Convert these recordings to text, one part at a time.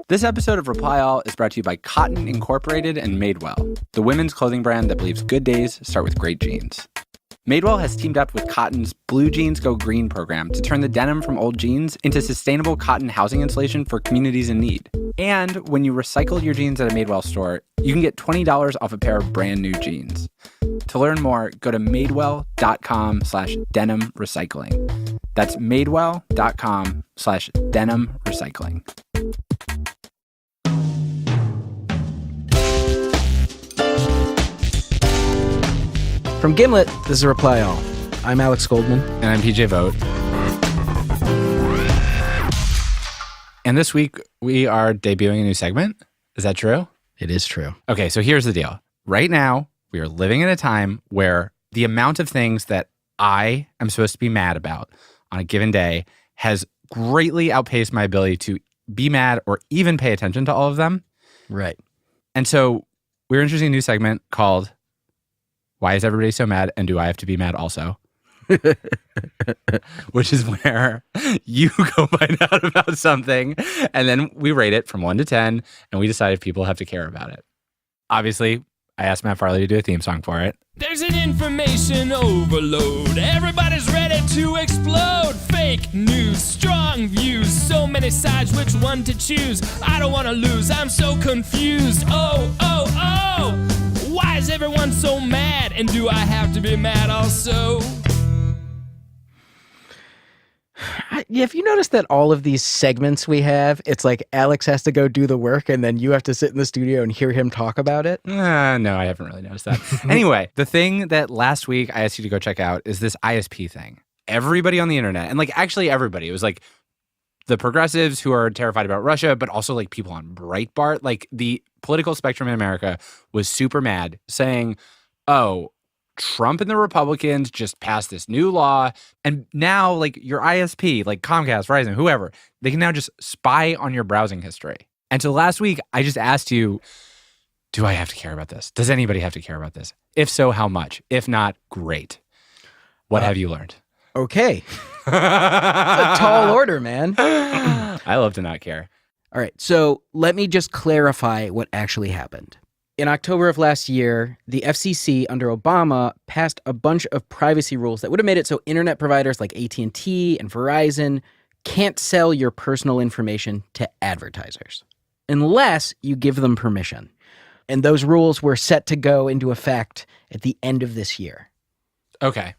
This episode of Reply All is brought to you by Cotton Incorporated and Madewell, the women's clothing brand that believes good days start with great jeans. Madewell has teamed up with Cotton's Blue Jeans Go Green program to turn the denim from old jeans into sustainable cotton housing insulation for communities in need. And when you recycle your jeans at a Madewell store, you can get $20 off a pair of brand new jeans. To learn more, go to madewell.com /denim recycling. That's madewell.com /denim recycling. From Gimlet, this is Reply All. I'm Alex Goldman. And I'm PJ Vogt. And this week, we are debuting a new segment. Is that true? It is true. Okay, so here's the deal. Right now, we are living in a time where the amount of things that I am supposed to be mad about on a given day has greatly outpaced my ability to be mad or even pay attention to all of them. Right. And so we're introducing a new segment called Why is Everybody So Mad and Do I Have to Be Mad Also? Which is where you go find out about something and then we rate it from 1 to 10 and we decide if people have to care about it. Obviously, I asked Matt Farley to do a theme song for it. There's an information overload. Everybody's ready to explode. Fake news, strong views, so many sides, which one to choose? I don't want to lose, I'm so confused. Oh. Why is everyone so mad? And do I have to be mad also? Have you noticed that all of these segments we have, it's like Alex has to go do the work and then you have to sit in the studio and hear him talk about it? No, I haven't really noticed that. Anyway, the thing that last week I asked you to go check out is this ISP thing. Everybody on the internet, and actually everybody, it was the progressives who are terrified about Russia, but also people on Breitbart, the political spectrum in America was super mad, saying, oh, Trump and the Republicans just passed this new law, and now your ISP, Comcast, Verizon, whoever, they can now just spy on your browsing history. And so last week, I just asked you, do I have to care about this? Does anybody have to care about this? If so, how much? If not, great. What have you learned? Okay. It's a tall order, man. I love to not care. All right, so let me just clarify what actually happened. In October of last year, the FCC under Obama passed a bunch of privacy rules that would have made it so internet providers like AT&T and Verizon can't sell your personal information to advertisers unless you give them permission. And those rules were set to go into effect at the end of this year. Okay.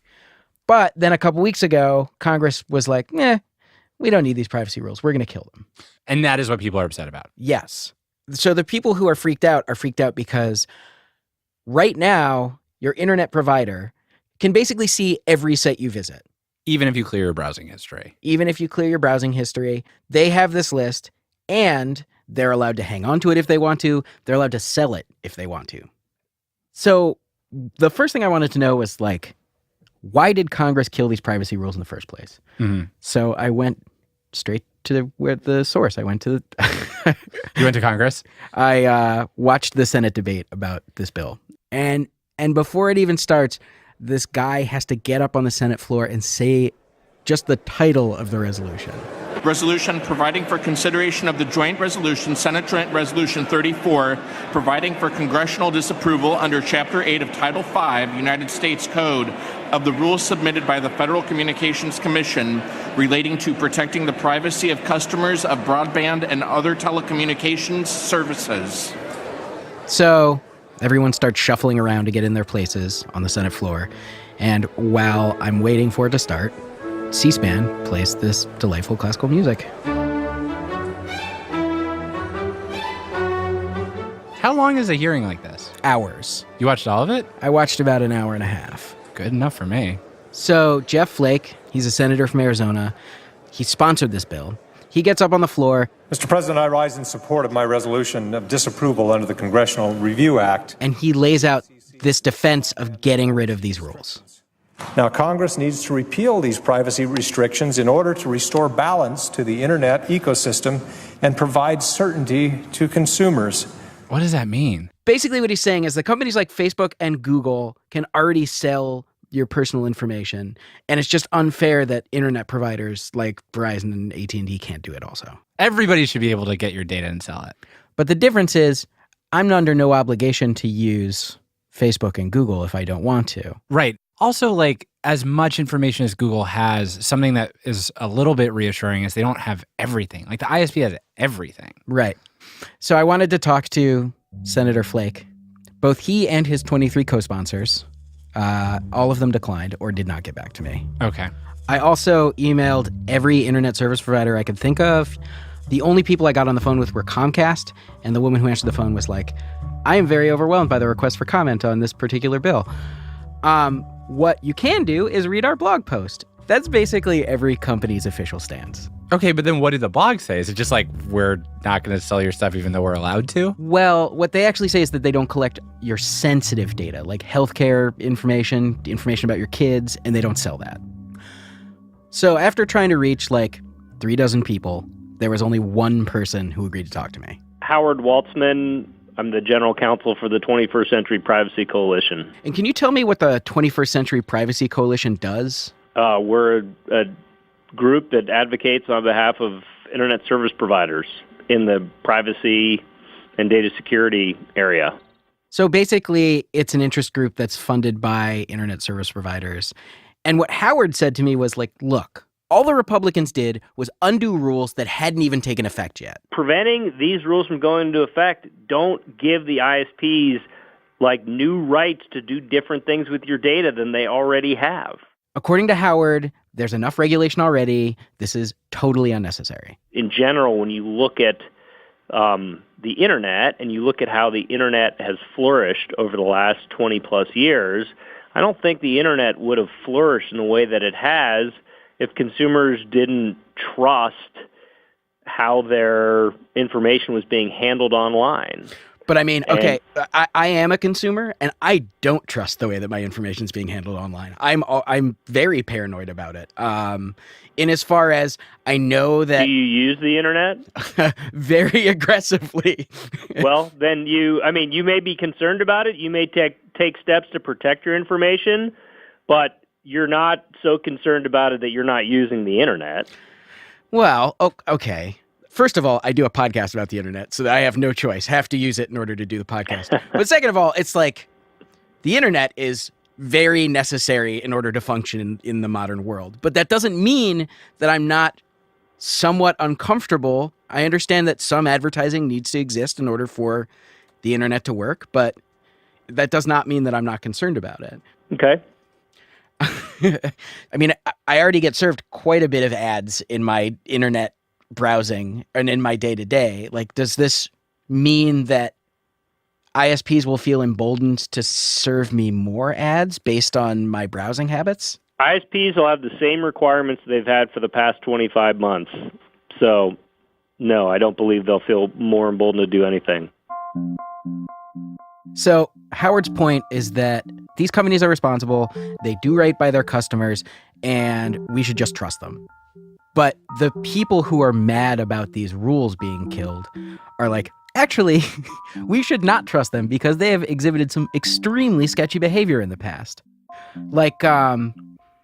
But then a couple weeks ago, Congress was like, we don't need these privacy rules. We're going to kill them. And that is what people are upset about. Yes. So the people who are freaked out because right now, your internet provider can basically see every site you visit. Even if you clear your browsing history. They have this list, and they're allowed to hang on to it if they want to. They're allowed to sell it if they want to. So the first thing I wanted to know was, why did Congress kill these privacy rules in the first place? Mm-hmm. So I went straight to the source. I went to You went to Congress? I watched the Senate debate about this bill. And before it even starts, this guy has to get up on the Senate floor and say just the title of the resolution. Resolution providing for consideration of the joint resolution, Senate Joint Resolution 34, providing for congressional disapproval under Chapter 8 of Title 5, United States Code, of the rules submitted by the Federal Communications Commission relating to protecting the privacy of customers of broadband and other telecommunications services. So everyone starts shuffling around to get in their places on the Senate floor. And while I'm waiting for it to start, C-SPAN plays this delightful classical music. How long is a hearing like this? Hours. You watched all of it? I watched about an hour and a half. Good enough for me. So Jeff Flake, he's a senator from Arizona. He sponsored this bill. He gets up on the floor. Mr. President, I rise in support of my resolution of disapproval under the Congressional Review Act. And he lays out this defense of getting rid of these rules. Now, Congress needs to repeal these privacy restrictions in order to restore balance to the internet ecosystem and provide certainty to consumers. What does that mean? Basically what he's saying is that companies like Facebook and Google can already sell your personal information. And it's just unfair that internet providers like Verizon and AT&T can't do it also. Everybody should be able to get your data and sell it. But the difference is I'm under no obligation to use Facebook and Google if I don't want to. Right. Also, like, as much information as Google has, something that is a little bit reassuring is they don't have everything. Like, the ISP has everything. Right. So I wanted to talk to Senator Flake. Both he and his 23 co-sponsors, all of them declined or did not get back to me. Okay. I also emailed every internet service provider I could think of. The only people I got on the phone with were Comcast, and the woman who answered the phone was like, I am very overwhelmed by the request for comment on this particular bill. What you can do is read our blog post. That's basically every company's official stance. Okay, but then what did the blog say? Is it just like, we're not going to sell your stuff even though we're allowed to? Well, what they actually say is that they don't collect your sensitive data, like healthcare information about your kids, and they don't sell that. So after trying to reach like 36 people, there was only one person who agreed to talk to me. Howard Waltzman. I'm the general counsel for the 21st Century Privacy Coalition. And can you tell me what the 21st Century Privacy Coalition does? We're a group that advocates on behalf of internet service providers in the privacy and data security area. So basically, it's an interest group that's funded by internet service providers. And what Howard said to me was like, look, all the Republicans did was undo rules that hadn't even taken effect yet. Preventing these rules from going into effect don't give the ISPs like new rights to do different things with your data than they already have. According to Howard, there's enough regulation already. This is totally unnecessary. In general, when you look at the internet and you look at how the internet has flourished over the last 20 plus years, I don't think the internet would have flourished in the way that it has if consumers didn't trust how their information was being handled online. But I mean, okay, I am a consumer, and I don't trust the way that my information is being handled online. I'm very paranoid about it. In as far as I know that... Do you use the internet? Very aggressively. Well, then you may be concerned about it. You may take steps to protect your information, but you're not so concerned about it that you're not using the internet. Well, okay. First of all, I do a podcast about the internet, so I have no choice. Have to use it in order to do the podcast. But second of all, it's like the internet is very necessary in order to function in the modern world. But that doesn't mean that I'm not somewhat uncomfortable. I understand that some advertising needs to exist in order for the internet to work, but that does not mean that I'm not concerned about it. Okay. I mean, I already get served quite a bit of ads in my internet browsing and in my day-to-day. Like, does this mean that ISPs will feel emboldened to serve me more ads based on my browsing habits? ISPs will have the same requirements they've had for the past 25 months. So, no, I don't believe they'll feel more emboldened to do anything. So Howard's point is that these companies are responsible, they do right by their customers, and we should just trust them. But the people who are mad about these rules being killed are like, actually, we should not trust them because they have exhibited some extremely sketchy behavior in the past. Like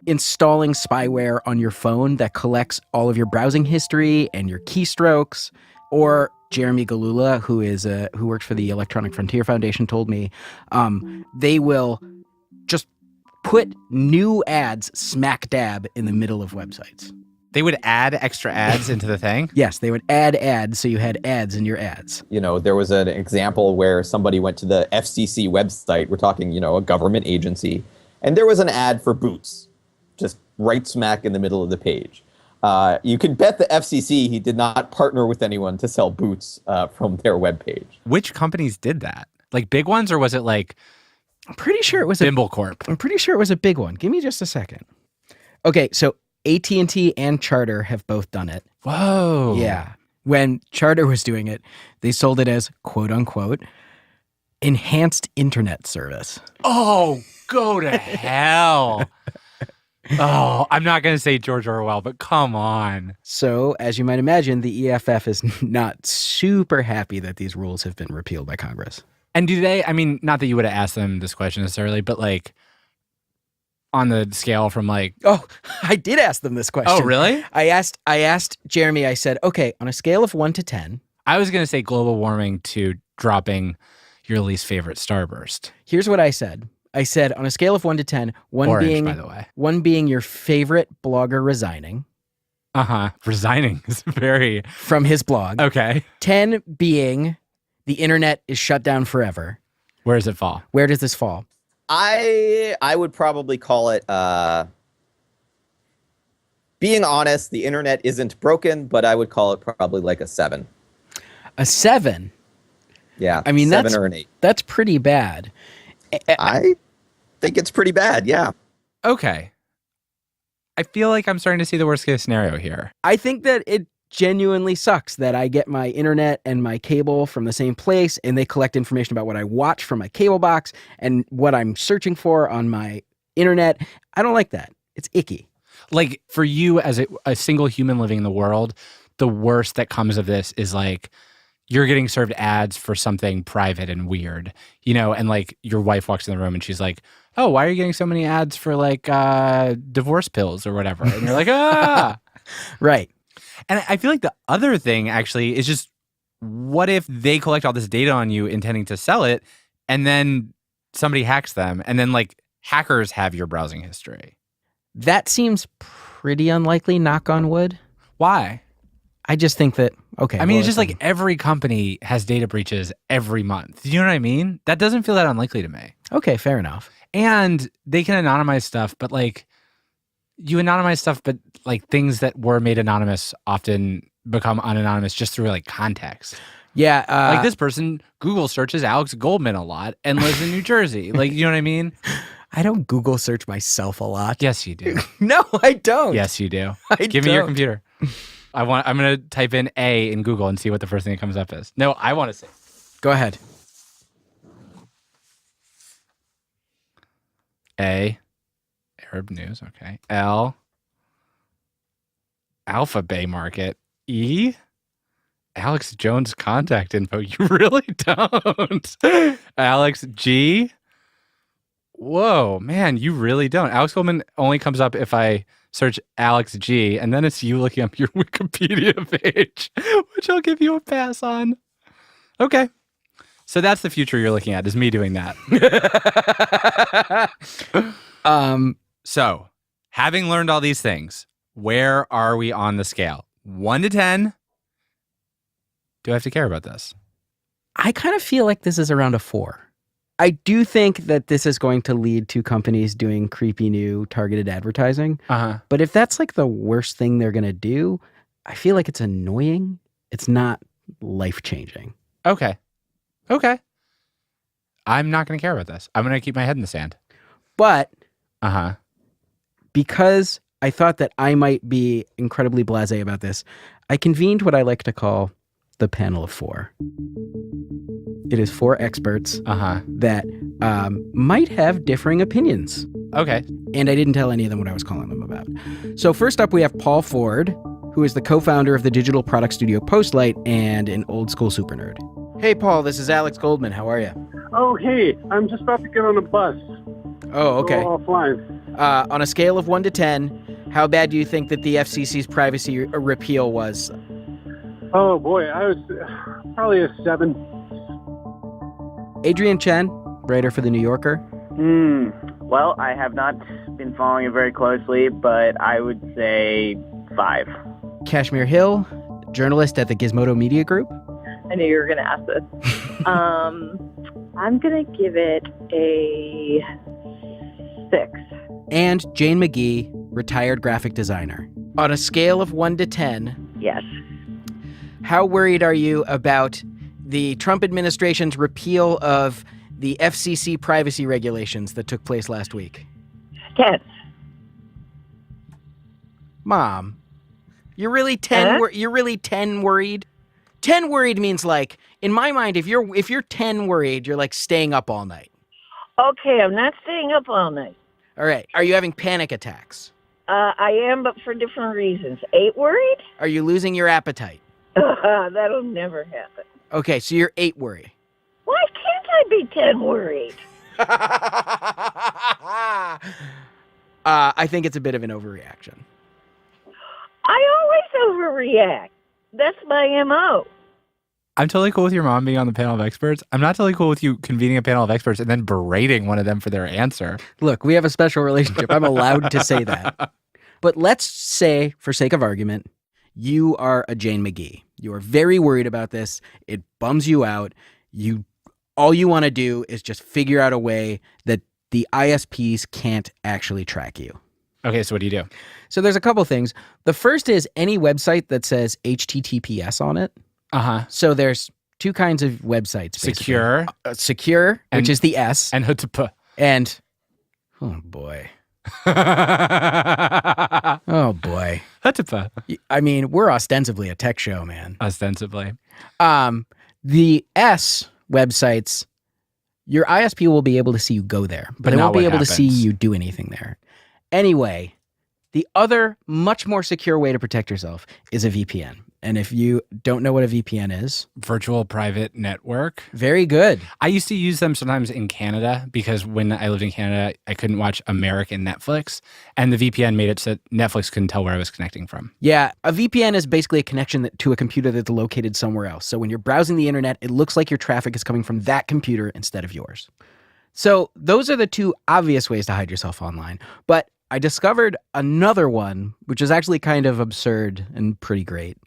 installing spyware on your phone that collects all of your browsing history and your keystrokes, or Jeremy Galula, who works for the Electronic Frontier Foundation, told me they will just put new ads smack dab in the middle of websites. They would add extra ads into the thing? Yes, they would add ads so you had ads in your ads. You know, there was an example where somebody went to the FCC website, we're talking, a government agency, and there was an ad for boots, just right smack in the middle of the page. You could bet the FCC he did not partner with anyone to sell boots from their webpage. Which companies did that? Like big ones, or was it like I'm pretty sure it was Bimble Corp? I'm pretty sure it was a big one. Give me just a second. Okay, so AT&T and Charter have both done it. Whoa. Yeah. When Charter was doing it, they sold it as, quote unquote, enhanced internet service. Oh, go to hell. Oh, I'm not going to say George Orwell, but come on. So, as you might imagine, the EFF is not super happy that these rules have been repealed by Congress. And do they, not that you would have asked them this question necessarily, but like, on the scale from like, Oh, I did ask them this question. oh, really? I asked Jeremy, I said, okay, on a scale of 1 to 10, I was going to say global warming to dropping your least favorite starburst. here's what I said. I said on a scale of 1 to 10, one Orange, being by the way. 1 being your favorite blogger resigning Resigning is very from his blog. okay. 10 being the internet is shut down forever. Where does it fall? Where does this fall? I would probably call it, being honest, the internet isn't broken, but I would call it probably like a 7. A 7. Yeah. I mean, 7 or an 8. That's pretty bad. I think it's pretty bad. Yeah. Okay. I feel like I'm starting to see the worst case scenario here. I think that it genuinely sucks that I get my internet and my cable from the same place, and they collect information about what I watch from my cable box and what I'm searching for on my internet. I don't like that. It's icky. Like for you as a single human living in the world, the worst that comes of this is like you're getting served ads for something private and weird, you know, and like your wife walks in the room and she's like, oh, why are you getting so many ads for like divorce pills or whatever? And you're like, ah. Right. And I feel like the other thing actually is just what if they collect all this data on you intending to sell it and then somebody hacks them and then like hackers have your browsing history? That seems pretty unlikely, knock on wood. Why? I just think that, okay. I mean, well, it's just like every company has data breaches every month. You know what I mean? That doesn't feel that unlikely to me. okay, fair enough. And they can anonymize stuff, but like you anonymize stuff, but like things that were made anonymous often become unanonymous just through like context. Yeah. Like this person Google searches Alex Goldman a lot and lives in New Jersey. Like, you know what I mean? I don't Google search myself a lot. Yes, you do. No, I don't. Yes, you do. I Give me your don't. computer. I'm going to type in A in Google and see what the first thing that comes up is. No, I want to see. Go ahead. A, Arab News, okay. L, Alpha Bay Market. E, Alex Jones contact info. You really don't. Alex G. Whoa, man, you really don't. Alex Goldman only comes up if I search Alex G, and then it's you looking up your Wikipedia page, which I'll give you a pass on. Okay. So that's the future you're looking at, is me doing that. So, having learned all these things, where are we on the scale? 1 to 10. Do I have to care about this? I kind of feel like this is around a 4. I do think that this is going to lead to companies doing creepy new targeted advertising. Uh-huh. But if that's like the worst thing they're going to do, I feel like it's annoying. It's not life-changing. Okay. I'm not going to care about this. I'm going to keep my head in the sand. But Uh-huh. because I thought that I might be incredibly blasé about this, I convened what I like to call the panel of 4. It is 4 experts Uh-huh. that might have differing opinions. Okay. And I didn't tell any of them what I was calling them about. So first up, we have Paul Ford, who is the co-founder of the digital product studio Postlight and an old school super nerd. Hey, Paul, this is Alex Goldman. How are you? Oh, hey, I'm just about to get on a bus. Oh, okay. Go offline. On a scale of 1 to 10, how bad do you think that the FCC's privacy repeal was? Oh, boy, I was probably a 7. Adrian Chen, writer for The New Yorker. Well, I have not been following it very closely, but I would say 5. Kashmir Hill, journalist at the Gizmodo Media Group. I knew you were going to ask this. I'm going to give it a 6. And Jane McGee, retired graphic designer. On a scale of 1 to 10, Yes. how worried are you about the Trump administration's repeal of the FCC privacy regulations that took place last week? 10. Mom, you're really 10 you're really 10 worried? 10 worried means like, in my mind, if you're 10 worried, you're like staying up all night. Okay, I'm not staying up all night. All right. Are you having panic attacks? I am, but for different reasons. 8 worried? Are you losing your appetite? That'll never happen. Okay, so you're 8 worried. Why can't I be 10 worried? I think it's a bit of an overreaction. I always overreact. That's my MO. I'm totally cool with your mom being on the panel of experts. I'm not totally cool with you convening a panel of experts and then berating one of them for their answer. Look, we have a special relationship. I'm allowed to say that. But let's say, for sake of argument, you are a Jane McGee. You are very worried about this. It bums you out. All you want to do is just figure out a way that the ISPs can't actually track you. Okay, so what do you do? So there's a couple things. The first is any website that says HTTPS on it. Uh-huh. So there's two kinds of websites. Basically. Secure. Secure, which is the S. And HTTP. And, oh boy. Oh boy. HTTP. I mean, we're ostensibly a tech show, man. Ostensibly. The S websites, your ISP will be able to see you go there, but it won't be able to see you do anything there. Anyway, the other much more secure way to protect yourself is a VPN. And if you don't know what a VPN is, virtual private network. Very good. I used to use them sometimes in Canada because when I lived in Canada, I couldn't watch American Netflix. And the VPN made it so Netflix couldn't tell where I was connecting from. Yeah, a VPN is basically a connection to a computer that's located somewhere else. So when you're browsing the internet, it looks like your traffic is coming from that computer instead of yours. So those are the two obvious ways to hide yourself online. But I discovered another one, which is actually kind of absurd and pretty great.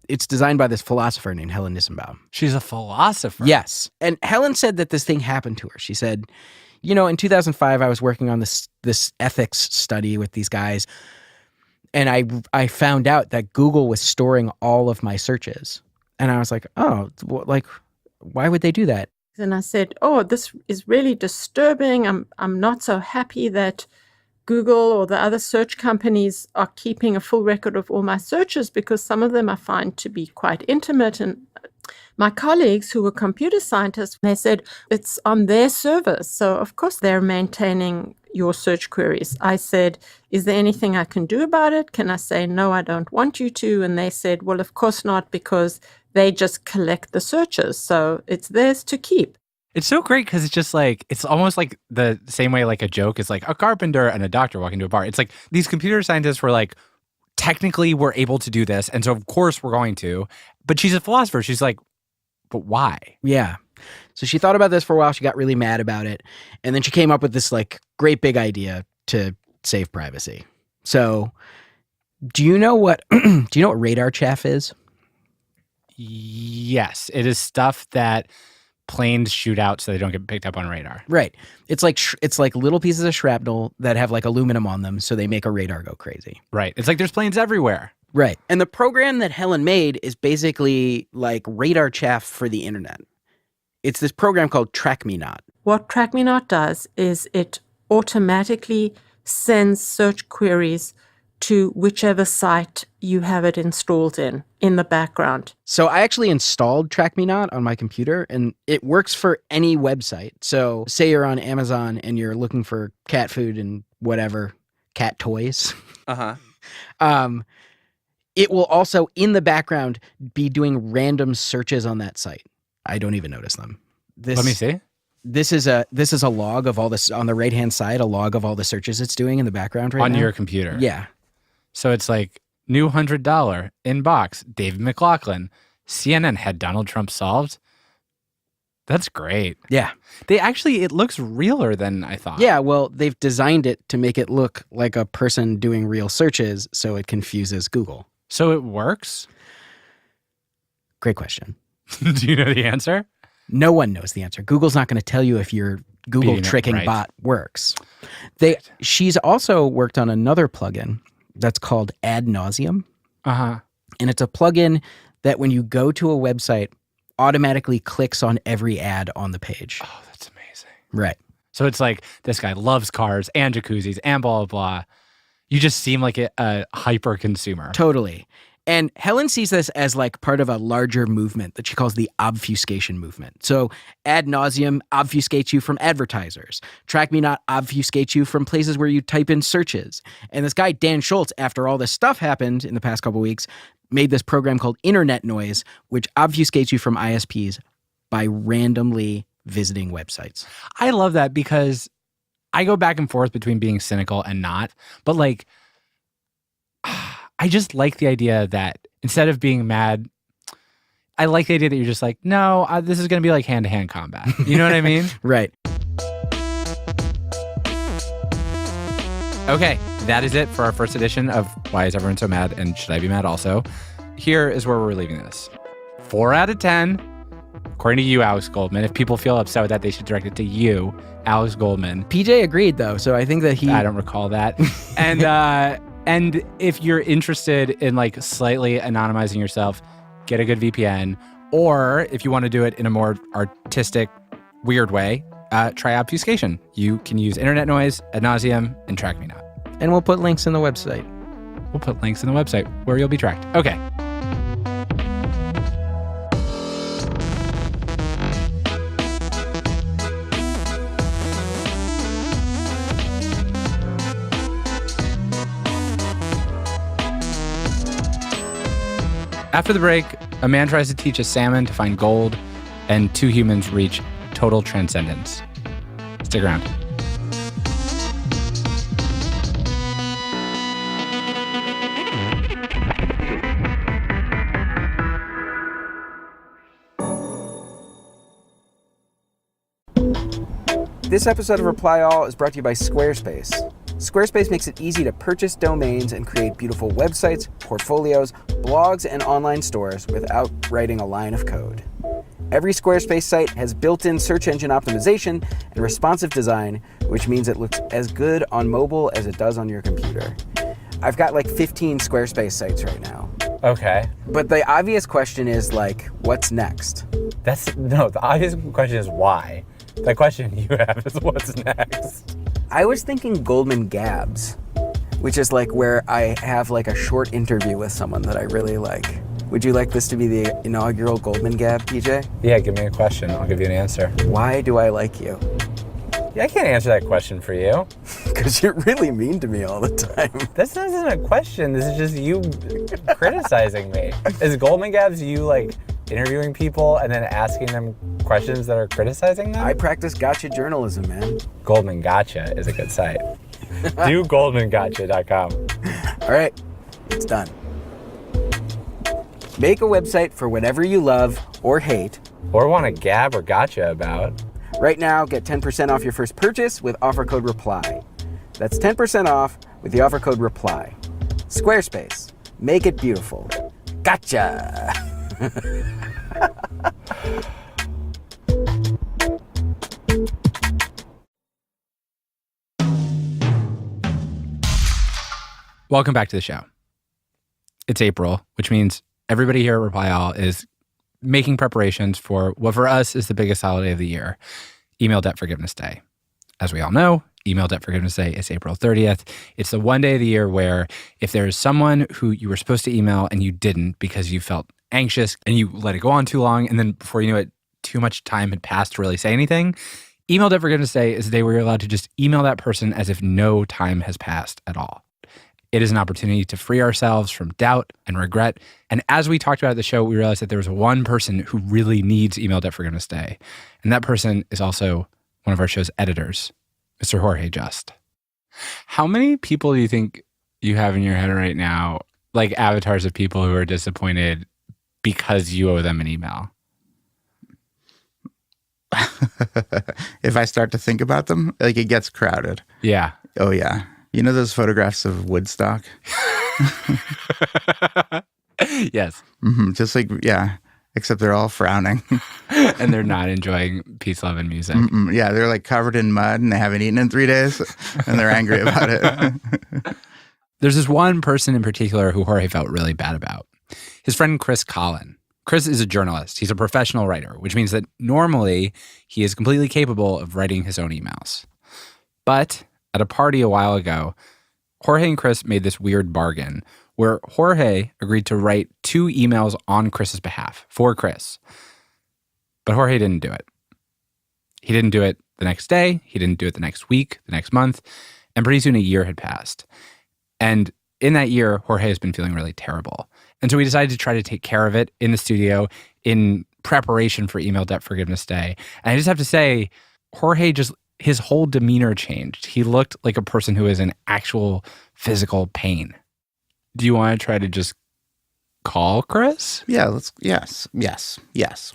It's designed by this philosopher named Helen Nissenbaum. She's a philosopher? Yes. And Helen said that this thing happened to her. She said, you know, in 2005, I was working on this ethics study with these guys, and I found out that Google was storing all of my searches. And I was like, oh, like, why would they do that? And I said, oh, this is really disturbing. I'm not so happy that Google or the other search companies are keeping a full record of all my searches because some of them I find to be quite intimate. And my colleagues who were computer scientists, they said it's on their servers. So, of course, they're maintaining your search queries. I said, is there anything I can do about it? Can I say, no, I don't want you to? And they said, well, of course not, because they just collect the searches. So it's theirs to keep. It's so great because it's just like, it's almost like the same way like a joke is like a carpenter and a doctor walking to a bar. It's like these computer scientists were like, technically we're able to do this. And so of course we're going to. But she's a philosopher. She's like, but why? Yeah. So she thought about this for a while. She got really mad about it. And then she came up with this like great big idea to save privacy. So do you know what radar chaff is? Yes. It is stuff that planes shoot out so they don't get picked up on radar. Right. It's like little pieces of shrapnel that have like aluminum on them so they make a radar go crazy. Right. It's like there's planes everywhere. Right. And the program that Helen made is basically like radar chaff for the internet. It's this program called Track Me Not. What Track Me Not does is it automatically sends search queries to whichever site you have it installed in the background. So I actually installed Track Me Not on my computer, and it works for any website. So say you're on Amazon and you're looking for cat food and whatever, cat toys. Uh-huh. It will also, in the background, be doing random searches on that site. I don't even notice them. Let me see. This is a log of all this on the right-hand side, a log of all the searches it's doing in the background right now. On your computer. Yeah. So it's like new $100 inbox, David McLaughlin. CNN had Donald Trump solved. That's great. Yeah. It looks realer than I thought. Yeah, well, they've designed it to make it look like a person doing real searches, so it confuses Google. So it works? Great question. Do you know the answer? No one knows the answer. Google's not going to tell you if your Google tricking bot works. She's also worked on another plugin that's called Ad Nauseum. Uh-huh. And it's a plugin that when you go to a website, automatically clicks on every ad on the page. Oh, that's amazing. Right. So it's like, this guy loves cars and jacuzzis and blah, blah, blah. You just seem like a hyper consumer. Totally. And Helen sees this as like part of a larger movement that she calls the obfuscation movement. So Ad Nauseum obfuscates you from advertisers. Track Me Not obfuscates you from places where you type in searches. And this guy, Dan Schultz, after all this stuff happened in the past couple of weeks, made this program called Internet Noise, which obfuscates you from ISPs by randomly visiting websites. I love that because I go back and forth between being cynical and not. But like, I just like the idea that instead of being mad, I like the idea that you're just like, no, this is going to be like hand-to-hand combat. You know what I mean? Right. Okay, that is it for our first edition of Why Is Everyone So Mad and Should I Be Mad Also? Here is where we're leaving this. 4 out of 10, according to you, Alex Goldman. If people feel upset with that, they should direct it to you, Alex Goldman. PJ agreed, though, so I think that I don't recall that. And if you're interested in like slightly anonymizing yourself, get a good VPN. Or if you want to do it in a more artistic, weird way, try Obfuscation. You can use internet noise ad nauseum and track me not. And we'll put links in the website. We'll put links in the website where you'll be tracked. Okay. After the break, a man tries to teach a salmon to find gold, and 2 humans reach total transcendence. Stick around. This episode of Reply All is brought to you by Squarespace. Squarespace makes it easy to purchase domains and create beautiful websites, portfolios, blogs, and online stores without writing a line of code. Every Squarespace site has built-in search engine optimization and responsive design, which means it looks as good on mobile as it does on your computer. I've got like 15 Squarespace sites right now. Okay. But the obvious question is like, what's next? The obvious question is why. The question you have is what's next? I was thinking Goldman Gabs, which is like where I have like a short interview with someone that I really like. Would you like this to be the inaugural Goldman Gab, PJ? Yeah, give me a question. I'll give you an answer. Why do I like you? Yeah, I can't answer that question for you. Because you're really mean to me all the time. This isn't a question. This is just you criticizing me. Is Goldman Gabs you like interviewing people and then asking them questions that are criticizing them? I practice gotcha journalism, man. Goldman Gotcha is a good site. Do goldmangotcha.com. All right, it's done. Make a website for whatever you love or hate. Or want to gab or gotcha about. Right now, get 10% off your first purchase with offer code REPLY. That's 10% off with the offer code REPLY. Squarespace. Make it beautiful. Gotcha! Welcome back to the show. It's April, which means everybody here at Reply All is making preparations for what for us is the biggest holiday of the year, Email Debt Forgiveness Day. As we all know, Email Debt Forgiveness Day is April 30th. It's the one day of the year where if there is someone who you were supposed to email and you didn't because you felt anxious and you let it go on too long, and then before you knew it, too much time had passed to really say anything, Email Debt Forgiveness Day is the day where you're allowed to just email that person as if no time has passed at all. It is an opportunity to free ourselves from doubt and regret. And as we talked about at the show, we realized that there was one person who really needs Email Debt Forgiveness Day. And that person is also one of our show's editors, Mr. Jorge Just. How many people do you think you have in your head right now, like avatars of people who are disappointed because you owe them an email? If I start to think about them, like it gets crowded. Yeah. Oh, yeah. You know those photographs of Woodstock? Yes. Mm-hmm. Just like, yeah, except they're all frowning. And they're not enjoying peace, love, and music. Mm-mm. Yeah, they're like covered in mud and they haven't eaten in 3 days and they're angry about it. There's this one person in particular who Jorge felt really bad about. His friend Chris Collin. Chris is a journalist. He's a professional writer, which means that normally he is completely capable of writing his own emails. But at a party a while ago, Jorge and Chris made this weird bargain where Jorge agreed to write 2 emails on Chris's behalf for Chris. But Jorge didn't do it. He didn't do it the next day. He didn't do it the next week, the next month. And pretty soon a year had passed. And in that year, Jorge has been feeling really terrible. And so we decided to try to take care of it in the studio in preparation for Email Debt Forgiveness Day. And I just have to say, Jorge just, his whole demeanor changed. He looked like a person who is in actual physical pain. Do you want to try to just call Chris? Yeah, yes.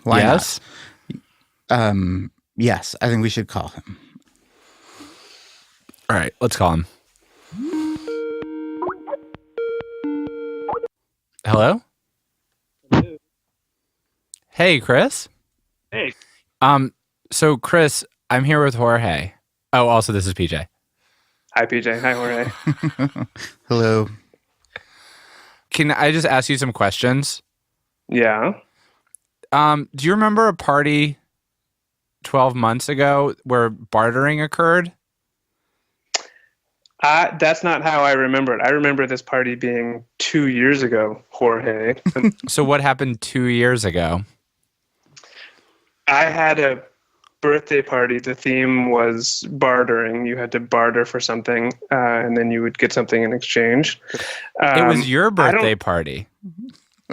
Why yes? not? Yes, I think we should call him. All right, let's call him. Hello? Hey, Chris. Hey. So Chris, I'm here with Jorge. Oh, also this is PJ. Hi, PJ. Hi, Jorge. Hello. Can I just ask you some questions? Yeah. Do you remember a party 12 months ago where bartering occurred? That's not how I remember it. I remember this party being 2 years ago, Jorge. So what happened 2 years ago? I had a birthday party. The theme was bartering. You had to barter for something, and then you would get something in exchange. It was your birthday party.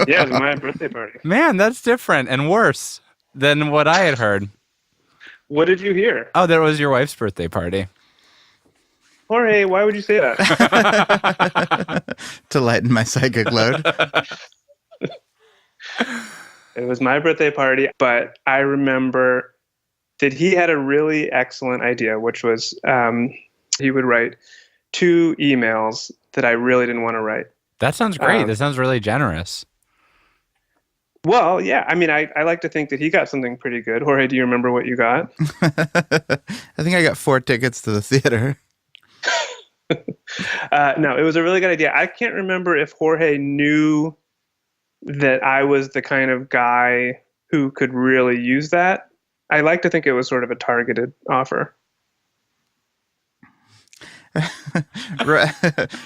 Yeah, it was my birthday party. Man, that's different and worse than what I had heard. What did you hear? Oh, that was your wife's birthday party. Jorge, why would you say that? To lighten my psychic load. It was my birthday party, but I remember that he had a really excellent idea, which was he would write 2 emails that I really didn't want to write. That sounds great. That sounds really generous. Well, yeah. I mean, I like to think that he got something pretty good. Jorge, do you remember what you got? I think I got 4 tickets to the theater. No, it was a really good idea. I can't remember if Jorge knew that I was the kind of guy who could really use that. I like to think it was sort of a targeted offer.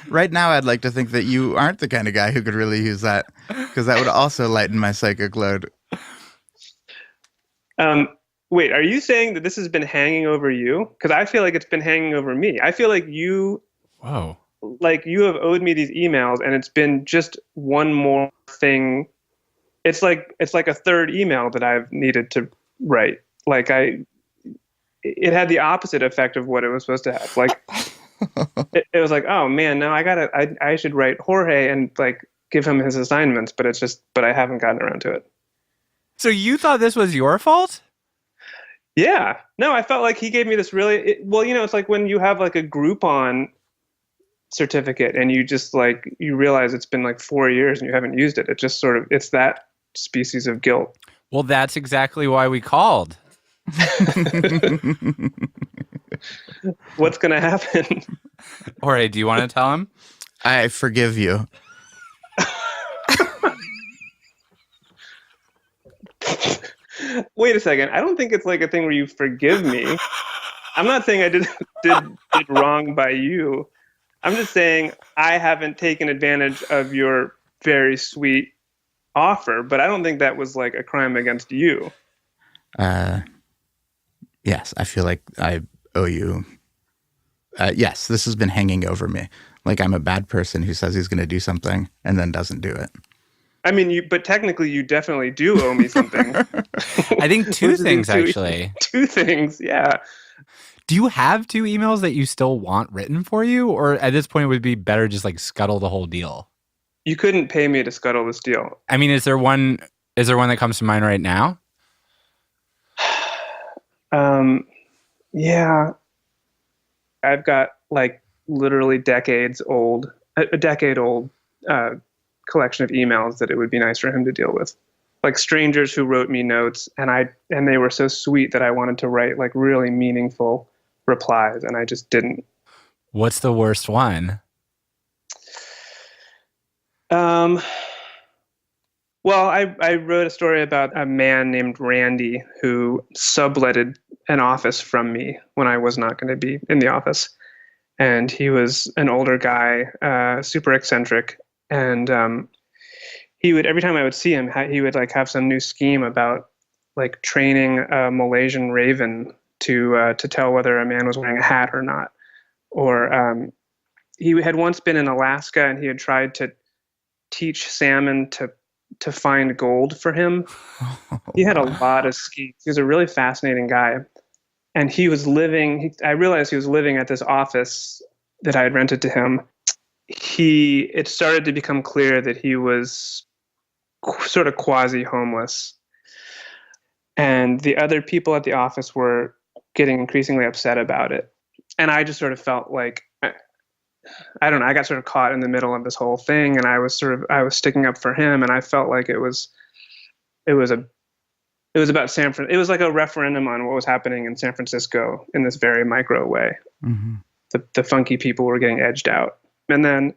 Right now, I'd like to think that you aren't the kind of guy who could really use that, because that would also lighten my psychic load. Wait, are you saying that this has been hanging over you? Because I feel like it's been hanging over me. I feel like you have owed me these emails, and it's been just one more thing. It's like a third email that I've needed to write. Like it had the opposite effect of what it was supposed to have. Like it was like, oh man, now I should write Jorge and like give him his assignments, but I haven't gotten around to it. So you thought this was your fault? Yeah. No, I felt like he gave me this it's like when you have like a Groupon certificate and you just like, you realize it's been like 4 years and you haven't used it. It just sort of, it's that species of guilt. Well, that's exactly why we called. What's going to happen? Jorge, do you want to tell him? I forgive you. Wait a second. I don't think it's like a thing where you forgive me. I'm not saying I did wrong by you. I'm just saying I haven't taken advantage of your very sweet offer, but I don't think that was like a crime against you. Yes, I feel like I owe you. Yes, this has been hanging over me. Like I'm a bad person who says he's going to do something and then doesn't do it. I mean, but technically you definitely do owe me something. I think 2 things, actually. 2 things, yeah. Do you have 2 emails that you still want written for you? Or at this point, it would be better just like scuttle the whole deal? You couldn't pay me to scuttle this deal. I mean, is there one that comes to mind right now? Yeah. I've got like literally a decade old collection of emails that it would be nice for him to deal with. Like strangers who wrote me notes and they were so sweet that I wanted to write like really meaningful replies and I just didn't. What's the worst one? Well, I wrote a story about a man named Randy who subletted an office from me when I was not going to be in the office. And he was an older guy, super eccentric. And he would, every time I would see him, he would like have some new scheme about like training a Malaysian raven to tell whether a man was wearing a hat or not. Or he had once been in Alaska and he had tried to teach salmon to find gold for him. He had a lot of schemes. He was a really fascinating guy. And he was living, I realized he was living at this office that I had rented to him. It started to become clear that he was sort of quasi-homeless. And the other people at the office were getting increasingly upset about it. And I just sort of felt like, I don't know, I got sort of caught in the middle of this whole thing, and I was sticking up for him, and I felt like it was about it was like a referendum on what was happening in San Francisco in this very micro way. Mm-hmm. The funky people were getting edged out. And then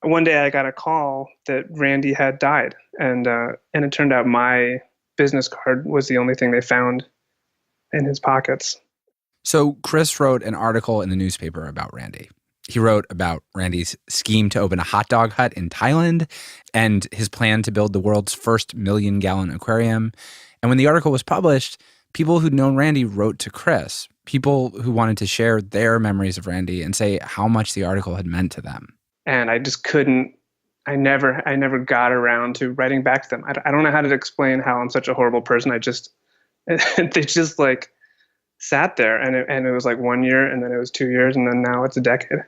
one day I got a call that Randy had died, and it turned out my business card was the only thing they found in his pockets. So Chris wrote an article in the newspaper about Randy. He wrote about Randy's scheme to open a hot dog hut in Thailand and his plan to build the world's first 1 million-gallon aquarium. And when the article was published, people who'd known Randy wrote to Chris, people who wanted to share their memories of Randy and say how much the article had meant to them. And I just couldn't, I never got around to writing back to them. I don't know how to explain how I'm such a horrible person. They just like sat there, and it was like 1 year, and then it was 2 years, and then now it's a decade.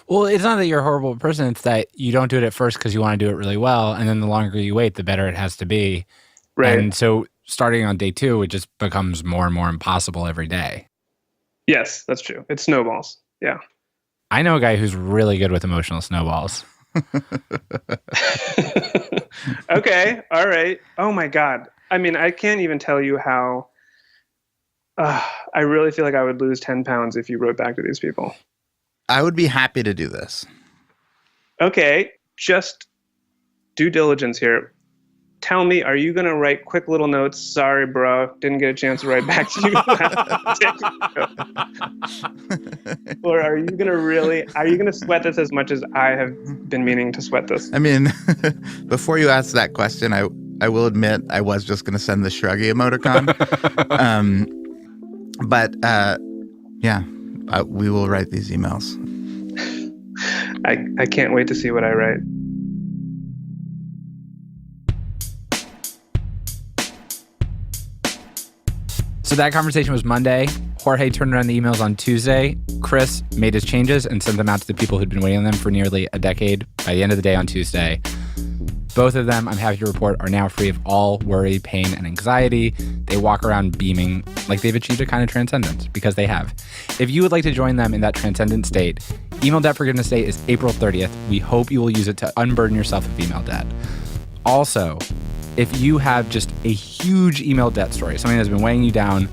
Well, it's not that you're a horrible person. It's that you don't do it at first because you want to do it really well. And then the longer you wait, the better it has to be. Right. And so starting on day 2, it just becomes more and more impossible every day. Yes, that's true. It snowballs. Yeah. I know a guy who's really good with emotional snowballs. Okay. All right. Oh my God. I mean, I can't even tell you how I really feel like I would lose 10 pounds if you wrote back to these people. I would be happy to do this. Okay. Just due diligence here. Tell me, are you going to write quick little notes? Sorry, bro. Didn't get a chance to write back to you. Or are you going to sweat this as much as I have been meaning to sweat this? I mean, before you ask that question, I will admit I was just going to send the shruggy emoticon. We will write these emails. I can't wait to see what I write. So that conversation was Monday. Jorge turned around the emails on Tuesday. Chris made his changes and sent them out to the people who'd been waiting on them for nearly a decade by the end of the day on Tuesday. Both of them, I'm happy to report, are now free of all worry, pain, and anxiety. They walk around beaming like they've achieved a kind of transcendence, because they have. If you would like to join them in that transcendent state, Email Debt Forgiveness Day is April 30th. We hope you will use it to unburden yourself of email debt. Also, if you have just a huge email debt story, something that's been weighing you down,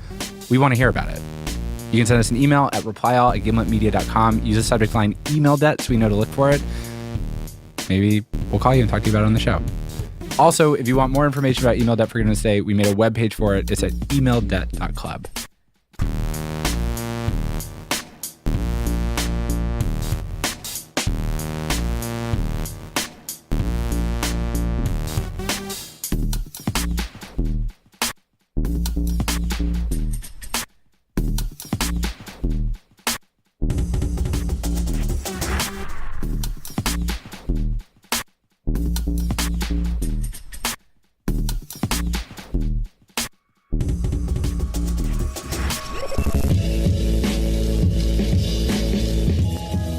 we want to hear about it. You can send us an email at replyall@gimletmedia.com. Use the subject line email debt so we know to look for it. Maybe we'll call you and talk to you about it on the show. Also, if you want more information about Email Debt Forgiveness Day, we made a webpage for it. It's at emaildebt.club.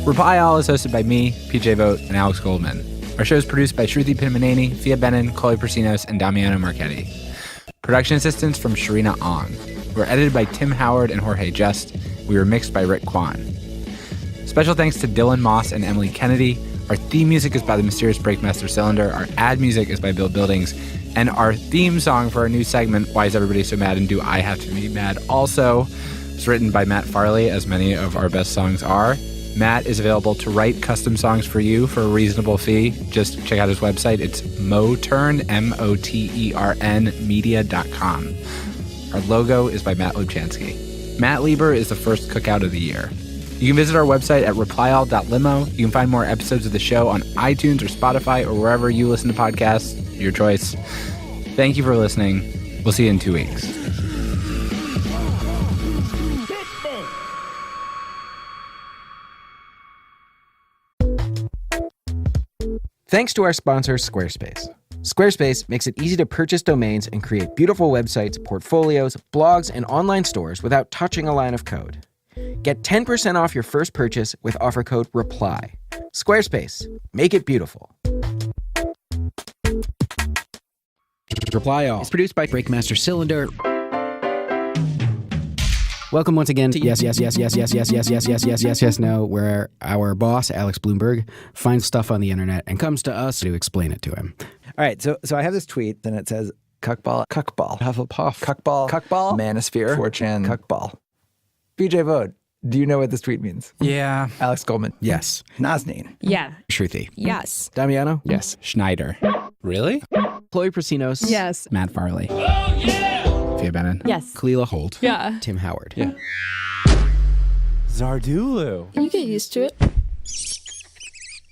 Reply All is hosted by me, PJ Vogt, and Alex Goldman. Our show is produced by Shruti Pinmaneni, Fia Benin, Chloe Persinos, and Damiano Marchetti. Production assistance from Sharina Ong. We're edited by Tim Howard and Jorge Just. We were mixed by Rick Kwan. Special thanks to Dylan Moss and Emily Kennedy. Our theme music is by the Mysterious Breakmaster Cylinder. Our ad music is by Bill Buildings. And our theme song for our new segment, Why Is Everybody So Mad and Do I Have to Be Mad, also is written by Matt Farley, as many of our best songs are. Matt is available to write custom songs for you for a reasonable fee. Just check out his website. It's Motern, Motern media.com. Our logo is by Matt Lubchansky. Matt Lieber is the first cookout of the year. You can visit our website at replyall.limo. You can find more episodes of the show on iTunes or Spotify or wherever you listen to podcasts. Your choice. Thank you for listening. We'll see you in 2 weeks. Thanks to our sponsor, Squarespace. Squarespace makes it easy to purchase domains and create beautiful websites, portfolios, blogs, and online stores without touching a line of code. Get 10% off your first purchase with offer code REPLY. Squarespace. Make it beautiful. Reply All. It's produced by Breakmaster Cylinder. Welcome once again to Yes, No, where our boss, Alex Bloomberg, finds stuff on the internet and comes to us to explain it to him. All right, so I have this tweet, and it says, cuckball, Hufflepuff, cuckball, Manosphere, 4chan, cuckball. BJ Vogt, do you know what this tweet means? Yeah. Alex Goldman. Yes. Nazneen. Yeah. Shruti. Yes. Damiano. Yes. Schneider. Really? Chloe Prasinos. Yes. Matt Farley. Fia Benin. Yes. Kalila Holt. Yeah. Tim Howard. Yeah. Zardulu. You get used to it.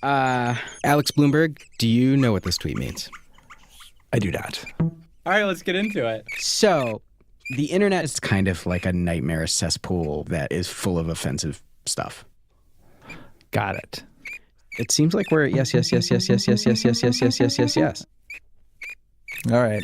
Alex Bloomberg, do you know what this tweet means? I do not. All right, let's get into it. So, the internet is kind of like a nightmare cesspool that is full of offensive stuff. Got it. It seems like we're yes. All right.